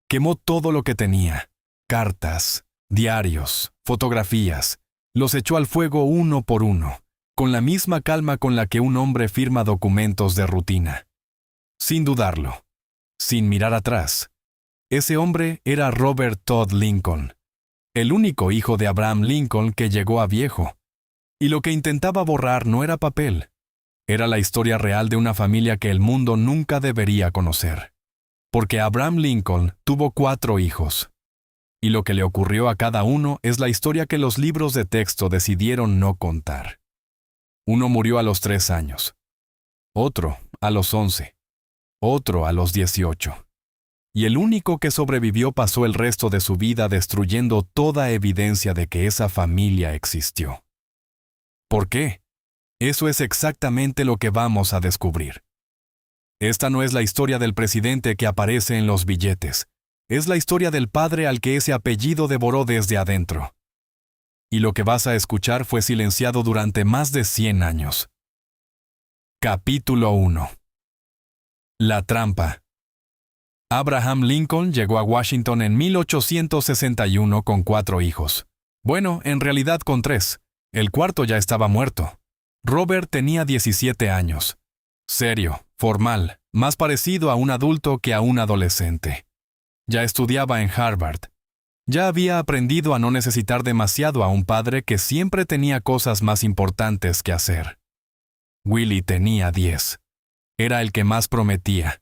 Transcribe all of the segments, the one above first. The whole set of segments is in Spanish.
Quemó todo lo que tenía: cartas, diarios, fotografías. Los echó al fuego uno por uno, con la misma calma con la que un hombre firma documentos de rutina. Sin dudarlo, sin mirar atrás. Ese hombre era Robert Todd Lincoln, el único hijo de Abraham Lincoln que llegó a viejo. Y lo que intentaba borrar no era papel, era la historia real de una familia que el mundo nunca debería conocer. Porque Abraham Lincoln tuvo 4 hijos. Y lo que le ocurrió a cada uno es la historia que los libros de texto decidieron no contar. Uno murió a los 3 años, otro a los 11, otro a los 18. Y el único que sobrevivió pasó el resto de su vida destruyendo toda evidencia de que esa familia existió. ¿Por qué? Eso es exactamente lo que vamos a descubrir. Esta no es la historia del presidente que aparece en los billetes. Es la historia del padre al que ese apellido devoró desde adentro. Y lo que vas a escuchar fue silenciado durante más de 100 años. Capítulo 1. La trampa. Abraham Lincoln llegó a Washington en 1861 con 4 hijos. Bueno, en realidad con 3. El cuarto ya estaba muerto. Robert tenía 17 años. Serio, formal, más parecido a un adulto que a un adolescente. Ya estudiaba en Harvard. Ya había aprendido a no necesitar demasiado a un padre que siempre tenía cosas más importantes que hacer. Willie tenía 10. Era el que más prometía.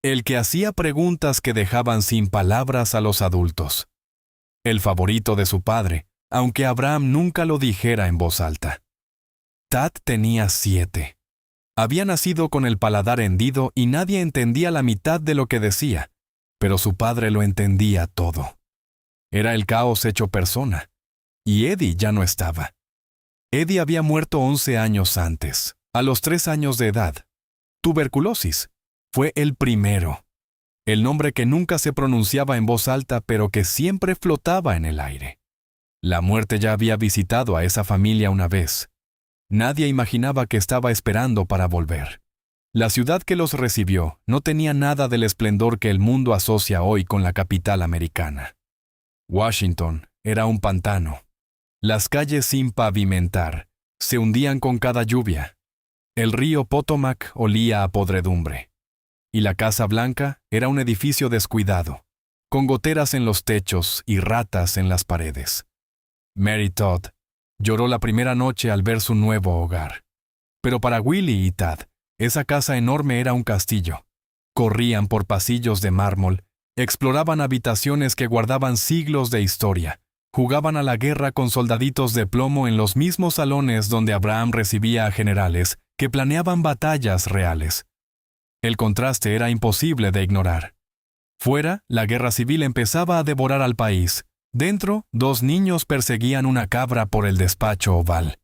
El que hacía preguntas que dejaban sin palabras a los adultos. El favorito de su padre, aunque Abraham nunca lo dijera en voz alta. Tad tenía 7. Había nacido con el paladar hendido y nadie entendía la mitad de lo que decía, pero su padre lo entendía todo. Era el caos hecho persona. Y Eddie ya no estaba. Eddie había muerto 11 años antes, a los 3 años de edad. Tuberculosis. Fue el primero. El nombre que nunca se pronunciaba en voz alta, pero que siempre flotaba en el aire. La muerte ya había visitado a esa familia una vez. Nadie imaginaba que estaba esperando para volver. La ciudad que los recibió no tenía nada del esplendor que el mundo asocia hoy con la capital americana. Washington era un pantano. Las calles sin pavimentar se hundían con cada lluvia. El río Potomac olía a podredumbre. Y la Casa Blanca era un edificio descuidado, con goteras en los techos y ratas en las paredes. Mary Todd lloró la primera noche al ver su nuevo hogar. Pero para Willie y Tad, esa casa enorme era un castillo. Corrían por pasillos de mármol, exploraban habitaciones que guardaban siglos de historia, jugaban a la guerra con soldaditos de plomo en los mismos salones donde Abraham recibía a generales que planeaban batallas reales. El contraste era imposible de ignorar. Fuera, la guerra civil empezaba a devorar al país. Dentro, 2 niños perseguían una cabra por el despacho oval.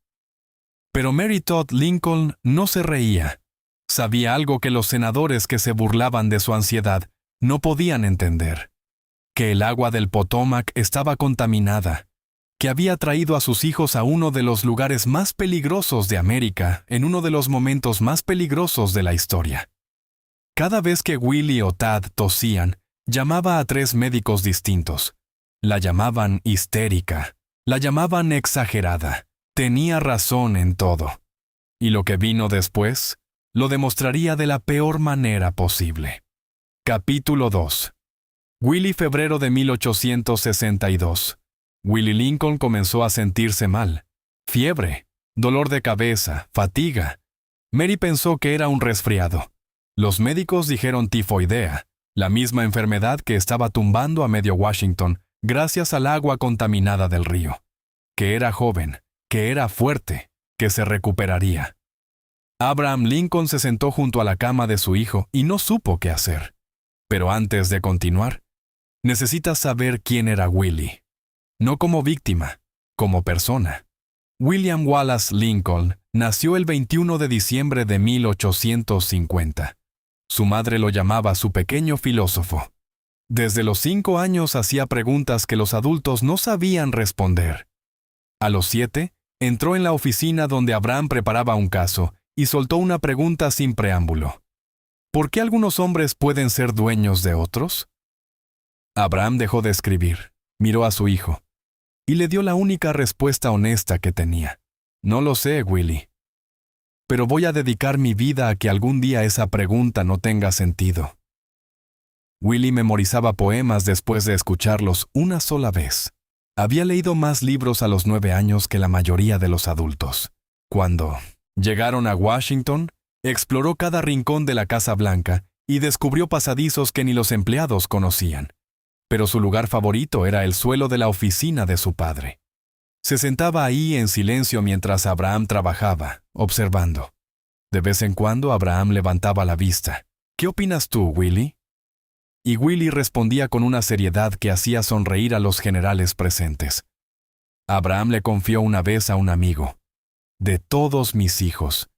Pero Mary Todd Lincoln no se reía. Sabía algo que los senadores que se burlaban de su ansiedad no podían entender. Que el agua del Potomac estaba contaminada. Que había traído a sus hijos a uno de los lugares más peligrosos de América en uno de los momentos más peligrosos de la historia. Cada vez que Willie o Tad tosían, llamaba a 3 médicos distintos. La llamaban histérica, la llamaban exagerada. Tenía razón en todo. Y lo que vino después, lo demostraría de la peor manera posible. Capítulo 2. Willie, febrero de 1862. Willie Lincoln comenzó a sentirse mal. Fiebre, dolor de cabeza, fatiga. Mary pensó que era un resfriado. Los médicos dijeron tifoidea, la misma enfermedad que estaba tumbando a medio Washington gracias al agua contaminada del río. Que era joven, que era fuerte, que se recuperaría. Abraham Lincoln se sentó junto a la cama de su hijo y no supo qué hacer. Pero antes de continuar, necesitas saber quién era Willie. No como víctima, como persona. William Wallace Lincoln nació el 21 de diciembre de 1850. Su madre lo llamaba su pequeño filósofo. Desde los 5 años hacía preguntas que los adultos no sabían responder. A los 7, entró en la oficina donde Abraham preparaba un caso y soltó una pregunta sin preámbulo. ¿Por qué algunos hombres pueden ser dueños de otros? Abraham dejó de escribir, miró a su hijo, y le dio la única respuesta honesta que tenía. No lo sé, Willie. Pero voy a dedicar mi vida a que algún día esa pregunta no tenga sentido. Willie memorizaba poemas después de escucharlos una sola vez. Había leído más libros a los 9 años que la mayoría de los adultos. Cuando llegaron a Washington, exploró cada rincón de la Casa Blanca y descubrió pasadizos que ni los empleados conocían. Pero su lugar favorito era el suelo de la oficina de su padre. Se sentaba ahí en silencio mientras Abraham trabajaba, observando. De vez en cuando Abraham levantaba la vista. ¿Qué opinas tú, Willie? Y Willie respondía con una seriedad que hacía sonreír a los generales presentes. Abraham le confió una vez a un amigo: de todos mis hijos,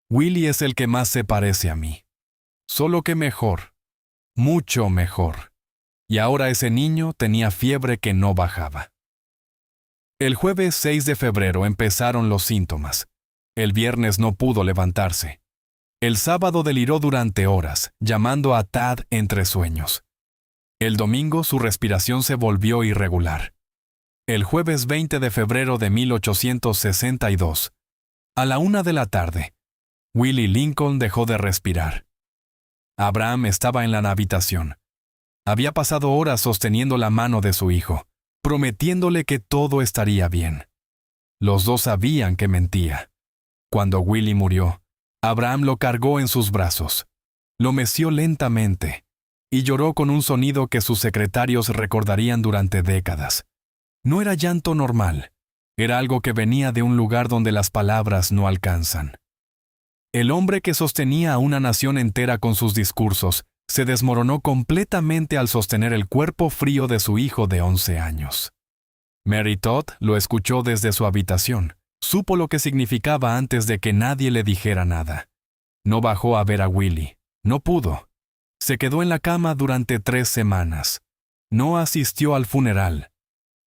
Willie es el que más se parece a mí. Solo que mejor, mucho mejor. Y ahora ese niño tenía fiebre que no bajaba. El jueves 6 de febrero empezaron los síntomas. El viernes no pudo levantarse. El sábado deliró durante horas, llamando a Tad entre sueños. El domingo su respiración se volvió irregular. El jueves 20 de febrero de 1862, a la 1 de la tarde, Willie Lincoln dejó de respirar. Abraham estaba en la habitación. Había pasado horas sosteniendo la mano de su hijo, prometiéndole que todo estaría bien. Los dos sabían que mentía. Cuando Willie murió, Abraham lo cargó en sus brazos, lo meció lentamente y lloró con un sonido que sus secretarios recordarían durante décadas. No era llanto normal, era algo que venía de un lugar donde las palabras no alcanzan. El hombre que sostenía a una nación entera con sus discursos se desmoronó completamente al sostener el cuerpo frío de su hijo de 11 años. Mary Todd lo escuchó desde su habitación. Supo lo que significaba antes de que nadie le dijera nada. No bajó a ver a Willie. No pudo. Se quedó en la cama durante 3 semanas. No asistió al funeral.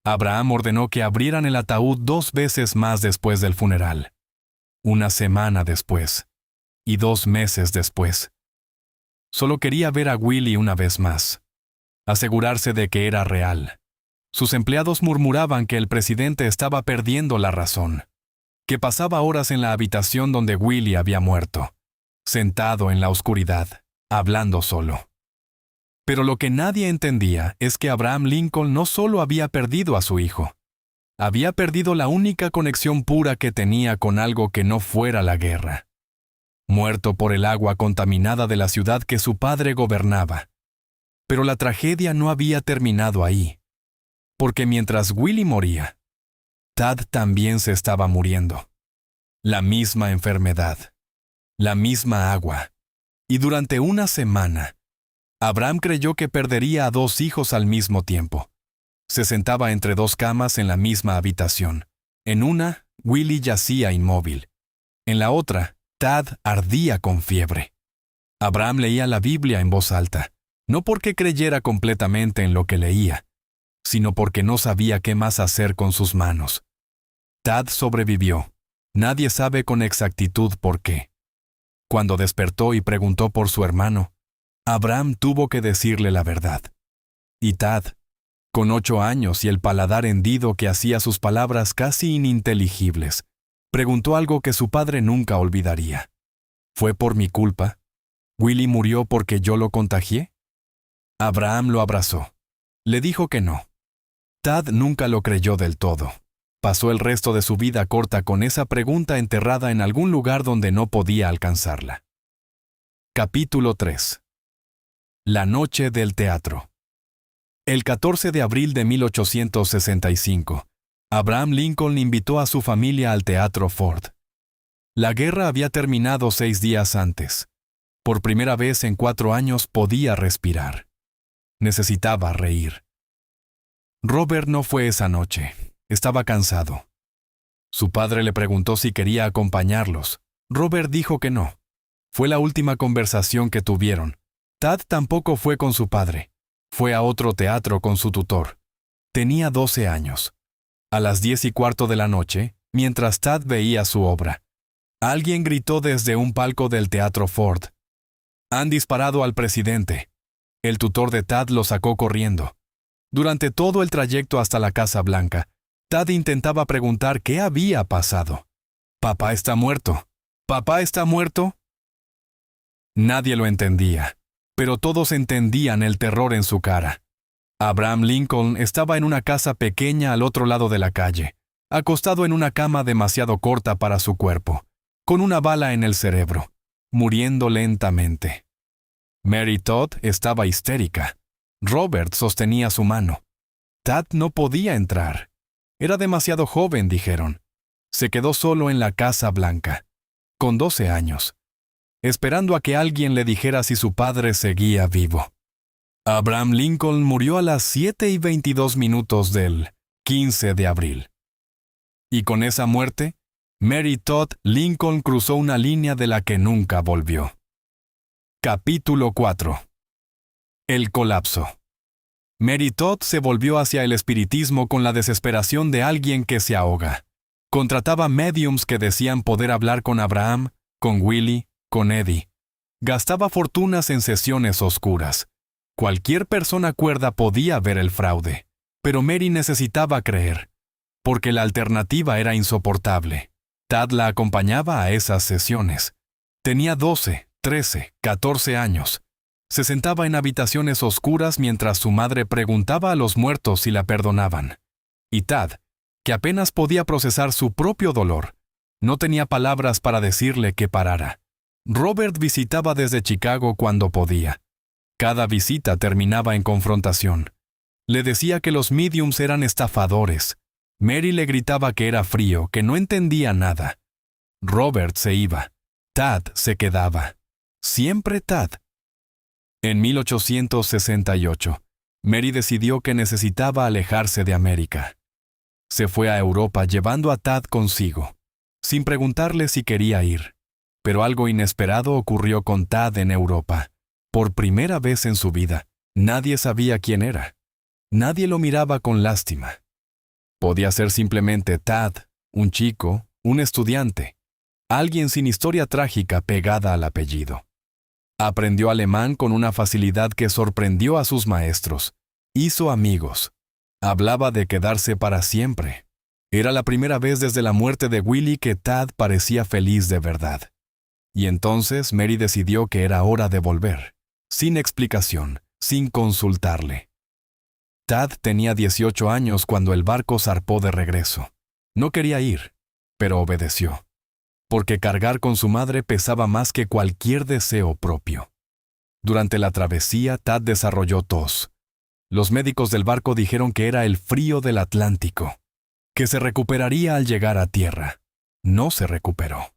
Abraham ordenó que abrieran el ataúd 2 veces más después del funeral. 1 semana después. Y 2 meses después. Solo quería ver a Willie una vez más. Asegurarse de que era real. Sus empleados murmuraban que el presidente estaba perdiendo la razón. Que pasaba horas en la habitación donde Willie había muerto, sentado en la oscuridad, hablando solo. Pero lo que nadie entendía es que Abraham Lincoln no solo había perdido a su hijo, había perdido la única conexión pura que tenía con algo que no fuera la guerra. Muerto por el agua contaminada de la ciudad que su padre gobernaba. Pero la tragedia no había terminado ahí, porque mientras Willie moría, Tad también se estaba muriendo. La misma enfermedad, la misma agua. Y durante 1 semana, Abraham creyó que perdería a 2 hijos al mismo tiempo. Se sentaba entre 2 camas en la misma habitación. En una, Willie yacía inmóvil. En la otra, Tad ardía con fiebre. Abraham leía la Biblia en voz alta, no porque creyera completamente en lo que leía, sino porque no sabía qué más hacer con sus manos. Tad sobrevivió. Nadie sabe con exactitud por qué. Cuando despertó y preguntó por su hermano, Abraham tuvo que decirle la verdad. Y Tad, con 8 años y el paladar hendido que hacía sus palabras casi ininteligibles, preguntó algo que su padre nunca olvidaría. ¿Fue por mi culpa? ¿Willie murió porque yo lo contagié? Abraham lo abrazó. Le dijo que no. Tad nunca lo creyó del todo. Pasó el resto de su vida corta con esa pregunta enterrada en algún lugar donde no podía alcanzarla. Capítulo 3. La noche del teatro. El 14 de abril de 1865, Abraham Lincoln invitó a su familia al Teatro Ford. La guerra había terminado 6 días antes. Por primera vez en 4 años podía respirar. Necesitaba reír. Robert no fue esa noche. Estaba cansado. Su padre le preguntó si quería acompañarlos. Robert dijo que no. Fue la última conversación que tuvieron. Tad tampoco fue con su padre. Fue a otro teatro con su tutor. Tenía 12 años. A las 10:15 de la noche, mientras Tad veía su obra, alguien gritó desde un palco del Teatro Ford: «Han disparado al presidente». El tutor de Tad lo sacó corriendo. Durante todo el trayecto hasta la Casa Blanca, Tad intentaba preguntar qué había pasado. «¿Papá está muerto? ¿Papá está muerto?» Nadie lo entendía, pero todos entendían el terror en su cara. Abraham Lincoln estaba en una casa pequeña al otro lado de la calle, acostado en una cama demasiado corta para su cuerpo, con una bala en el cerebro, muriendo lentamente. Mary Todd estaba histérica. Robert sostenía su mano. Tad no podía entrar. Era demasiado joven, dijeron. Se quedó solo en la Casa Blanca, con 12 años, esperando a que alguien le dijera si su padre seguía vivo. Abraham Lincoln murió a las 7:22 del 15 de abril. Y con esa muerte, Mary Todd Lincoln cruzó una línea de la que nunca volvió. Capítulo 4. El colapso. Mary Todd se volvió hacia el espiritismo con la desesperación de alguien que se ahoga. Contrataba médiums que decían poder hablar con Abraham, con Willie, con Eddie. Gastaba fortunas en sesiones oscuras. Cualquier persona cuerda podía ver el fraude, pero Mary necesitaba creer, porque la alternativa era insoportable. Tad la acompañaba a esas sesiones. Tenía 12, 13, 14 años. Se sentaba en habitaciones oscuras mientras su madre preguntaba a los muertos si la perdonaban. Y Tad, que apenas podía procesar su propio dolor, no tenía palabras para decirle que parara. Robert visitaba desde Chicago cuando podía. Cada visita terminaba en confrontación. Le decía que los mediums eran estafadores. Mary le gritaba que era frío, que no entendía nada. Robert se iba. Tad se quedaba. Siempre Tad. En 1868, Mary decidió que necesitaba alejarse de América. Se fue a Europa llevando a Tad consigo, sin preguntarle si quería ir. Pero algo inesperado ocurrió con Tad en Europa. Por primera vez en su vida, nadie sabía quién era. Nadie lo miraba con lástima. Podía ser simplemente Tad, un chico, un estudiante, alguien sin historia trágica pegada al apellido. Aprendió alemán con una facilidad que sorprendió a sus maestros. Hizo amigos. Hablaba de quedarse para siempre. Era la primera vez desde la muerte de Willie que Tad parecía feliz de verdad. Y entonces Mary decidió que era hora de volver, sin explicación, sin consultarle. Tad tenía 18 años cuando el barco zarpó de regreso. No quería ir, pero obedeció, porque cargar con su madre pesaba más que cualquier deseo propio. Durante la travesía, Tad desarrolló tos. Los médicos del barco dijeron que era el frío del Atlántico, que se recuperaría al llegar a tierra. No se recuperó.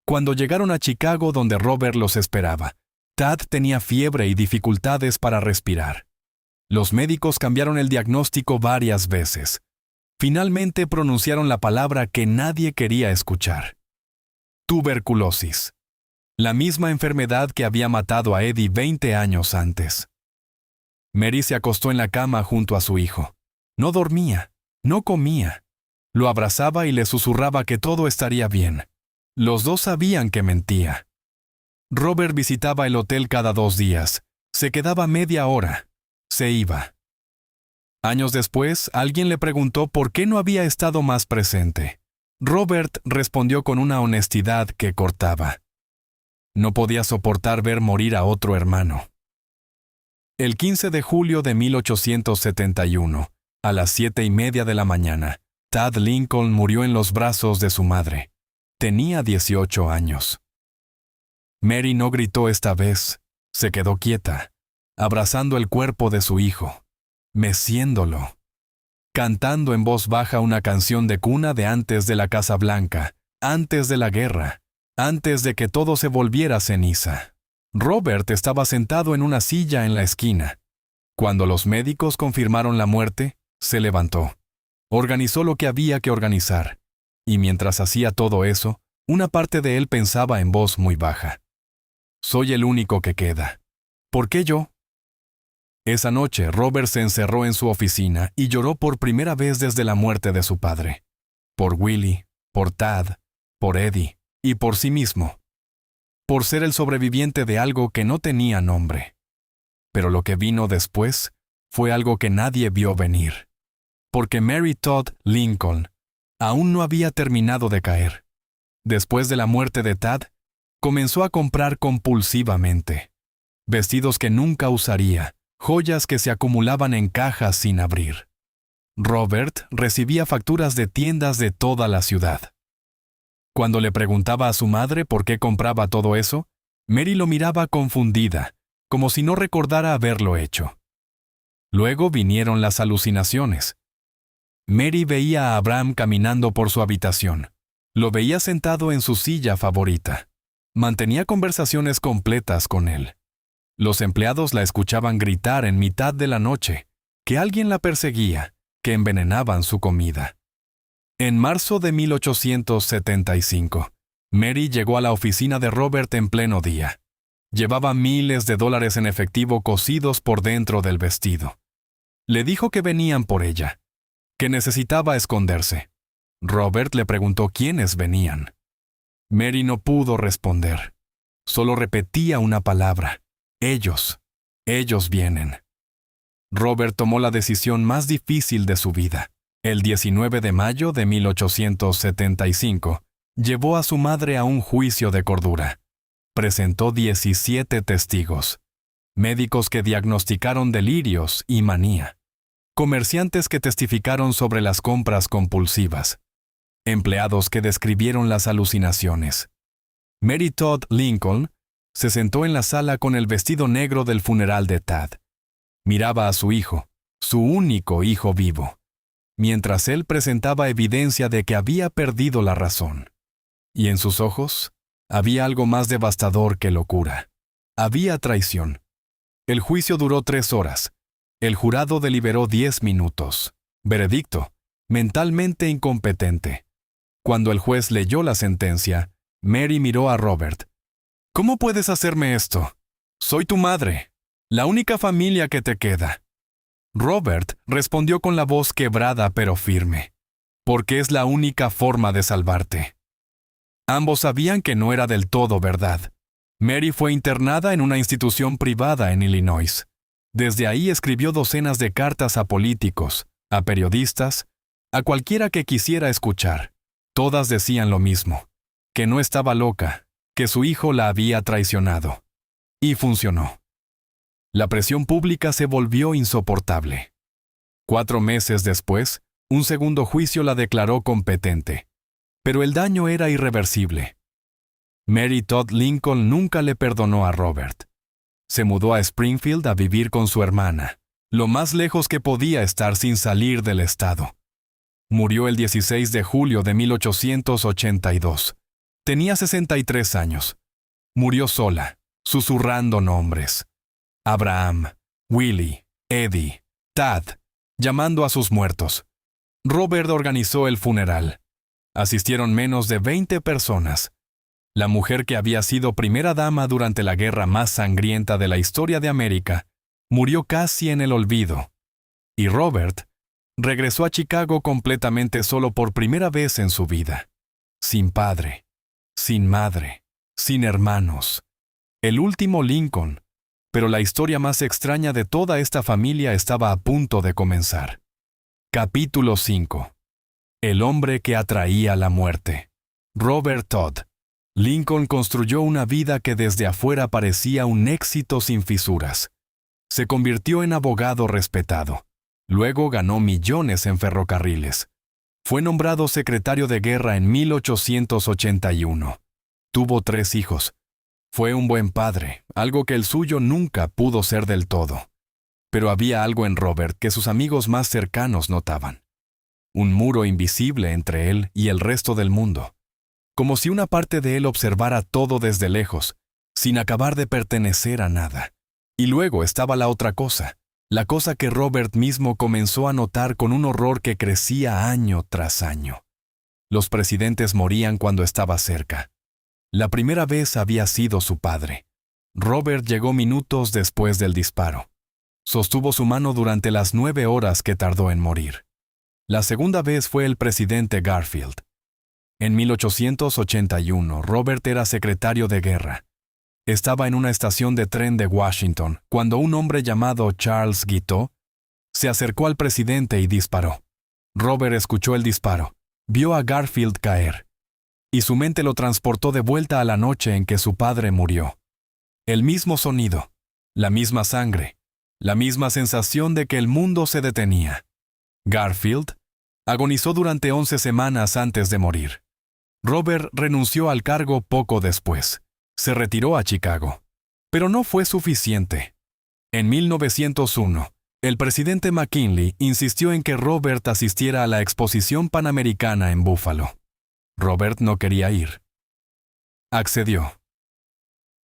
Cuando llegaron a Chicago, donde Robert los esperaba, Tad tenía fiebre y dificultades para respirar. Los médicos cambiaron el diagnóstico varias veces. Finalmente pronunciaron la palabra que nadie quería escuchar. Tuberculosis. La misma enfermedad que había matado a Eddie 20 años antes. Mary se acostó en la cama junto a su hijo. No dormía, no comía. Lo abrazaba y le susurraba que todo estaría bien. Los dos sabían que mentía. Robert visitaba el hotel cada 2 días. Se quedaba media hora. Se iba. Años después, alguien le preguntó por qué no había estado más presente. Robert respondió con una honestidad que cortaba. No podía soportar ver morir a otro hermano. El 15 de julio de 1871, a las 7:30 de la mañana, Tad Lincoln murió en los brazos de su madre. Tenía 18 años. Mary no gritó esta vez. Se quedó quieta, abrazando el cuerpo de su hijo, meciéndolo, cantando en voz baja una canción de cuna de antes de la Casa Blanca, antes de la guerra, antes de que todo se volviera ceniza. Robert estaba sentado en una silla en la esquina. Cuando los médicos confirmaron la muerte, se levantó. Organizó lo que había que organizar. Y mientras hacía todo eso, una parte de él pensaba en voz muy baja. Soy el único que queda. ¿Por qué yo? Esa noche, Robert se encerró en su oficina y lloró por primera vez desde la muerte de su padre. Por Willie, por Tad, por Eddie y por sí mismo. Por ser el sobreviviente de algo que no tenía nombre. Pero lo que vino después fue algo que nadie vio venir. Porque Mary Todd Lincoln aún no había terminado de caer. Después de la muerte de Tad, comenzó a comprar compulsivamente. Vestidos que nunca usaría, joyas que se acumulaban en cajas sin abrir. Robert recibía facturas de tiendas de toda la ciudad. Cuando le preguntaba a su madre por qué compraba todo eso, Mary lo miraba confundida, como si no recordara haberlo hecho. Luego vinieron las alucinaciones. Mary veía a Abraham caminando por su habitación. Lo veía sentado en su silla favorita. Mantenía conversaciones completas con él. Los empleados la escuchaban gritar en mitad de la noche, que alguien la perseguía, que envenenaban su comida. En marzo de 1875, Mary llegó a la oficina de Robert en pleno día. Llevaba miles de dólares en efectivo cosidos por dentro del vestido. Le dijo que venían por ella, que necesitaba esconderse. Robert le preguntó quiénes venían. Mary no pudo responder. Solo repetía una palabra. Ellos vienen. Robert tomó la decisión más difícil de su vida. El 19 de mayo de 1875, llevó a su madre a un juicio de cordura. Presentó 17 testigos. Médicos que diagnosticaron delirios y manía. Comerciantes que testificaron sobre las compras compulsivas. Empleados que describieron las alucinaciones. Mary Todd Lincoln se sentó en la sala con el vestido negro del funeral de Tad. Miraba a su hijo, su único hijo vivo, mientras él presentaba evidencia de que había perdido la razón. Y en sus ojos había algo más devastador que locura. Había traición. El juicio duró 3 horas. El jurado deliberó 10 minutos. Veredicto: mentalmente incompetente. Cuando el juez leyó la sentencia, Mary miró a Robert. ¿Cómo puedes hacerme esto? Soy tu madre, la única familia que te queda. Robert respondió con la voz quebrada pero firme. Porque es la única forma de salvarte. Ambos sabían que no era del todo verdad. Mary fue internada en una institución privada en Illinois. Desde ahí escribió docenas de cartas a políticos, a periodistas, a cualquiera que quisiera escuchar. Todas decían lo mismo, que no estaba loca, que su hijo la había traicionado. Y funcionó. La presión pública se volvió insoportable. 4 meses después, un segundo juicio la declaró competente. Pero el daño era irreversible. Mary Todd Lincoln nunca le perdonó a Robert. Se mudó a Springfield a vivir con su hermana, lo más lejos que podía estar sin salir del estado. Murió el 16 de julio de 1882. Tenía 63 años. Murió sola, susurrando nombres. Abraham, Willie, Eddie, Tad, llamando a sus muertos. Robert organizó el funeral. Asistieron menos de 20 personas. La mujer que había sido primera dama durante la guerra más sangrienta de la historia de América, murió casi en el olvido. Y Robert regresó a Chicago completamente solo por primera vez en su vida. Sin padre, sin madre, sin hermanos. El último Lincoln. Pero la historia más extraña de toda esta familia estaba a punto de comenzar. Capítulo 5. El hombre que atraía la muerte. Robert Todd. Lincoln construyó una vida que desde afuera parecía un éxito sin fisuras. Se convirtió en abogado respetado. Luego ganó millones en ferrocarriles. Fue nombrado secretario de guerra en 1881. Tuvo 3 hijos. Fue un buen padre, algo que el suyo nunca pudo ser del todo. Pero había algo en Robert que sus amigos más cercanos notaban. Un muro invisible entre él y el resto del mundo. Como si una parte de él observara todo desde lejos, sin acabar de pertenecer a nada. Y luego estaba la otra cosa, la cosa que Robert mismo comenzó a notar con un horror que crecía año tras año. Los presidentes morían cuando estaba cerca. La primera vez había sido su padre. Robert llegó minutos después del disparo. Sostuvo su mano durante las 9 horas que tardó en morir. La segunda vez fue el presidente Garfield. En 1881, Robert era secretario de guerra. Estaba en una estación de tren de Washington cuando un hombre llamado Charles Guiteau Se acercó al presidente y disparó. Robert escuchó el disparo, vio a Garfield caer, y su mente lo transportó de vuelta a la noche en que su padre murió. El mismo sonido, la misma sangre, la misma sensación de que el mundo se detenía. Garfield agonizó durante 11 semanas antes de morir. Robert renunció al cargo poco después. Se retiró a Chicago. Pero no fue suficiente. En 1901, el presidente McKinley insistió en que Robert asistiera a la Exposición Panamericana en Buffalo. Robert no quería ir. Accedió.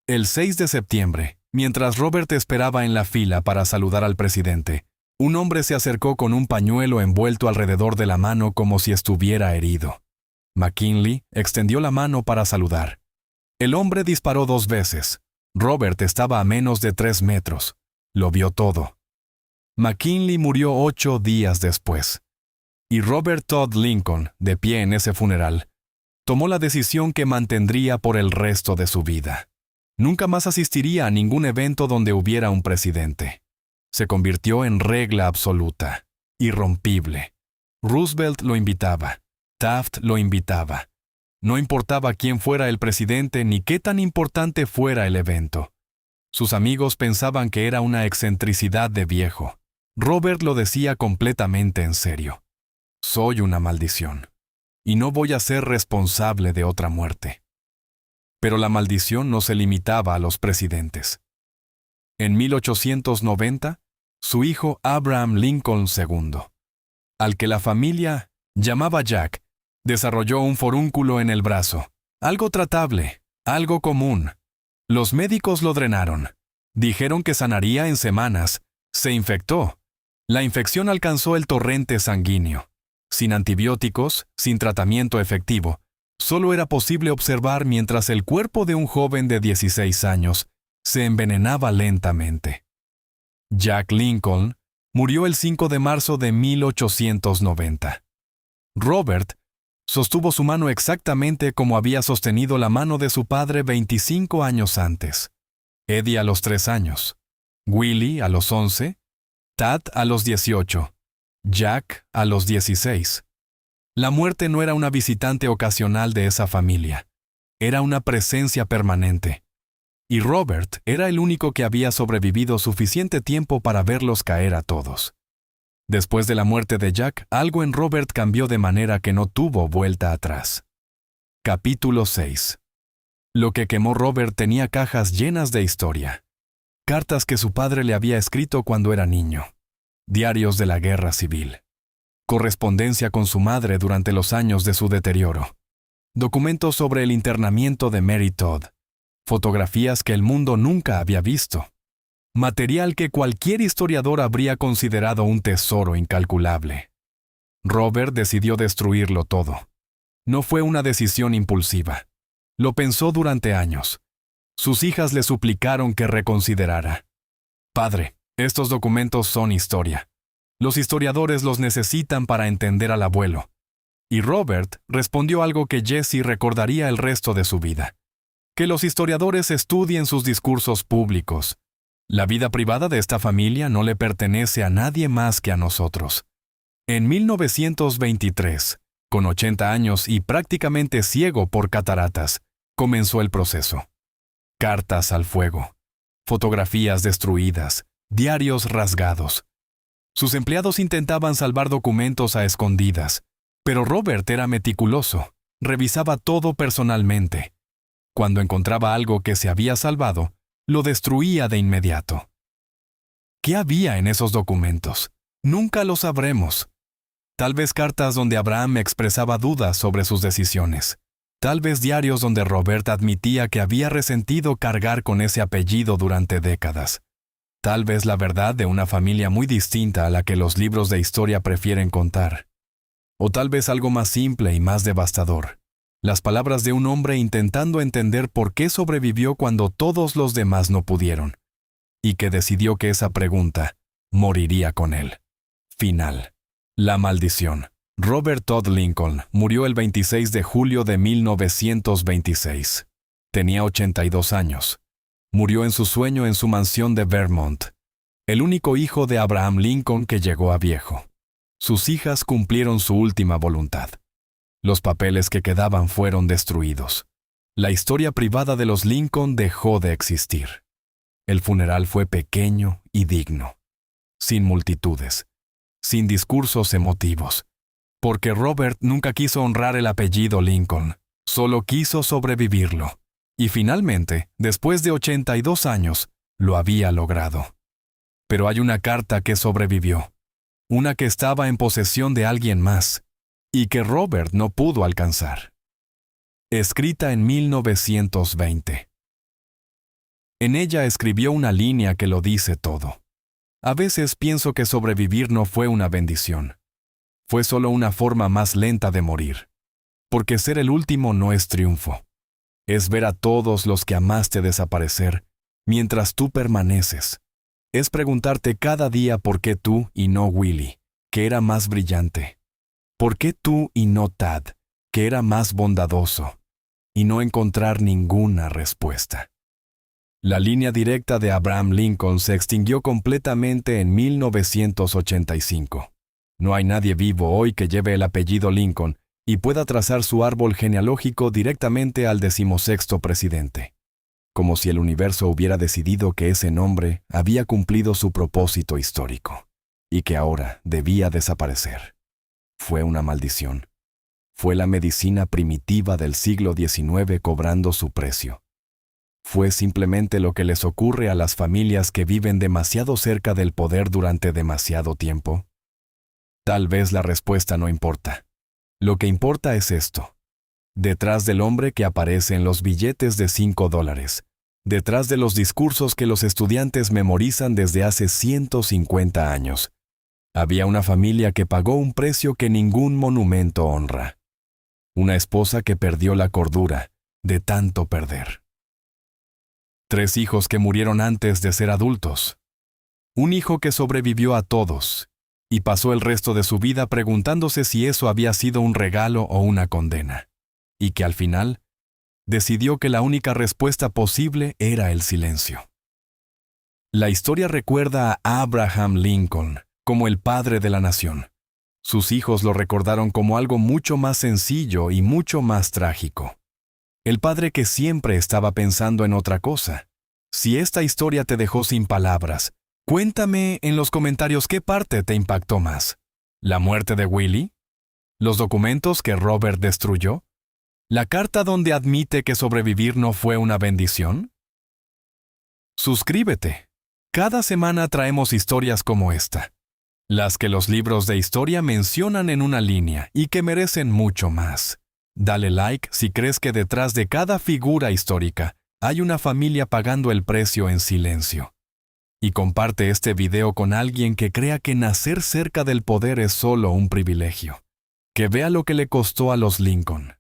El 6 de septiembre, mientras Robert esperaba en la fila para saludar al presidente, un hombre se acercó con un pañuelo envuelto alrededor de la mano como si estuviera herido. McKinley extendió la mano para saludar. El hombre disparó 2 veces. Robert estaba a menos de 3 metros. Lo vio todo. McKinley murió 8 días después. Y Robert Todd Lincoln, de pie en ese funeral, tomó la decisión que mantendría por el resto de su vida. Nunca más asistiría a ningún evento donde hubiera un presidente. Se convirtió en regla absoluta, irrompible. Roosevelt lo invitaba. Taft lo invitaba. No importaba quién fuera el presidente ni qué tan importante fuera el evento. Sus amigos pensaban que era una excentricidad de viejo. Robert lo decía completamente en serio. Soy una maldición. Y no voy a ser responsable de otra muerte. Pero la maldición no se limitaba a los presidentes. En 1890, su hijo Abraham Lincoln II, al que la familia llamaba Jack, desarrolló un forúnculo en el brazo. Algo tratable, algo común. Los médicos lo drenaron. Dijeron que sanaría en semanas. Se infectó. La infección alcanzó el torrente sanguíneo. Sin antibióticos, sin tratamiento efectivo, solo era posible observar mientras el cuerpo de un joven de 16 años se envenenaba lentamente. Jack Lincoln murió el 5 de marzo de 1890. Robert sostuvo su mano exactamente como había sostenido la mano de su padre 25 años antes. Eddie a los 3 años, Willie a los 11, Tad a los 18, Jack a los 16. La muerte no era una visitante ocasional de esa familia. Era una presencia permanente. Y Robert era el único que había sobrevivido suficiente tiempo para verlos caer a todos. Después de la muerte de Jack, algo en Robert cambió de manera que no tuvo vuelta atrás. Capítulo 6. Lo que quemó Robert tenía cajas llenas de historia. Cartas que su padre le había escrito cuando era niño. Diarios de la guerra civil. Correspondencia con su madre durante los años de su deterioro. Documentos sobre el internamiento de Mary Todd. Fotografías que el mundo nunca había visto. Material que cualquier historiador habría considerado un tesoro incalculable. Robert decidió destruirlo todo. No fue una decisión impulsiva. Lo pensó durante años. Sus hijas le suplicaron que reconsiderara. Padre, estos documentos son historia. Los historiadores los necesitan para entender al abuelo. Y Robert respondió algo que Jesse recordaría el resto de su vida. Que los historiadores estudien sus discursos públicos. La vida privada de esta familia no le pertenece a nadie más que a nosotros. En 1923, con 80 años y prácticamente ciego por cataratas, comenzó el proceso. Cartas al fuego, fotografías destruidas, diarios rasgados. Sus empleados intentaban salvar documentos a escondidas, pero Robert era meticuloso, revisaba todo personalmente. Cuando encontraba algo que se había salvado, lo destruía de inmediato. ¿Qué había en esos documentos? Nunca lo sabremos. Tal vez cartas donde Abraham expresaba dudas sobre sus decisiones. Tal vez diarios donde Robert admitía que había resentido cargar con ese apellido durante décadas. Tal vez la verdad de una familia muy distinta a la que los libros de historia prefieren contar. O tal vez algo más simple y más devastador. Las palabras de un hombre intentando entender por qué sobrevivió cuando todos los demás no pudieron. Y que decidió que esa pregunta moriría con él. Final. La maldición. Robert Todd Lincoln murió el 26 de julio de 1926. Tenía 82 años. Murió en su sueño en su mansión de Vermont. el único hijo de Abraham Lincoln que llegó a viejo. Sus hijas cumplieron su última voluntad. Los papeles que quedaban fueron destruidos. La historia privada de los Lincoln dejó de existir. El funeral fue pequeño y digno, sin multitudes, sin discursos emotivos, porque Robert nunca quiso honrar el apellido Lincoln, solo quiso sobrevivirlo. Y finalmente, después de 82 años, lo había logrado. Pero hay una carta que sobrevivió, una que estaba en posesión de alguien más, y que Robert no pudo alcanzar. Escrita en 1920. En ella escribió una línea que lo dice todo. A veces pienso que sobrevivir no fue una bendición. Fue solo una forma más lenta de morir. Porque ser el último no es triunfo. Es ver a todos los que amaste desaparecer, mientras tú permaneces. Es preguntarte cada día por qué tú y no Willie, que era más brillante. ¿Por qué tú y no Tad, que era más bondadoso? Y no encontrar ninguna respuesta. La línea directa de Abraham Lincoln se extinguió completamente en 1985. No hay nadie vivo hoy que lleve el apellido Lincoln y pueda trazar su árbol genealógico directamente al 16º presidente. Como si el universo hubiera decidido que ese nombre había cumplido su propósito histórico y que ahora debía desaparecer. Fue una maldición. Fue la medicina primitiva del siglo XIX cobrando su precio. Fue simplemente lo que les ocurre a las familias que viven demasiado cerca del poder durante demasiado tiempo. Tal vez la respuesta no importa. Lo que importa es esto. Detrás del hombre que aparece en los billetes de $5, detrás de los discursos que los estudiantes memorizan desde hace 150 años, había una familia que pagó un precio que ningún monumento honra. Una esposa que perdió la cordura de tanto perder. 3 hijos que murieron antes de ser adultos. Un hijo que sobrevivió a todos y pasó el resto de su vida preguntándose si eso había sido un regalo o una condena, y que al final decidió que la única respuesta posible era el silencio. La historia recuerda a Abraham Lincoln como el padre de la nación. Sus hijos lo recordaron como algo mucho más sencillo y mucho más trágico. El padre que siempre estaba pensando en otra cosa. Si esta historia te dejó sin palabras, cuéntame en los comentarios qué parte te impactó más. ¿La muerte de Willie? ¿Los documentos que Robert destruyó? ¿La carta donde admite que sobrevivir no fue una bendición? Suscríbete. Cada semana traemos historias como esta. Las que los libros de historia mencionan en una línea y que merecen mucho más. Dale like si crees que detrás de cada figura histórica hay una familia pagando el precio en silencio. Y comparte este video con alguien que crea que nacer cerca del poder es solo un privilegio. Que vea lo que le costó a los Lincoln.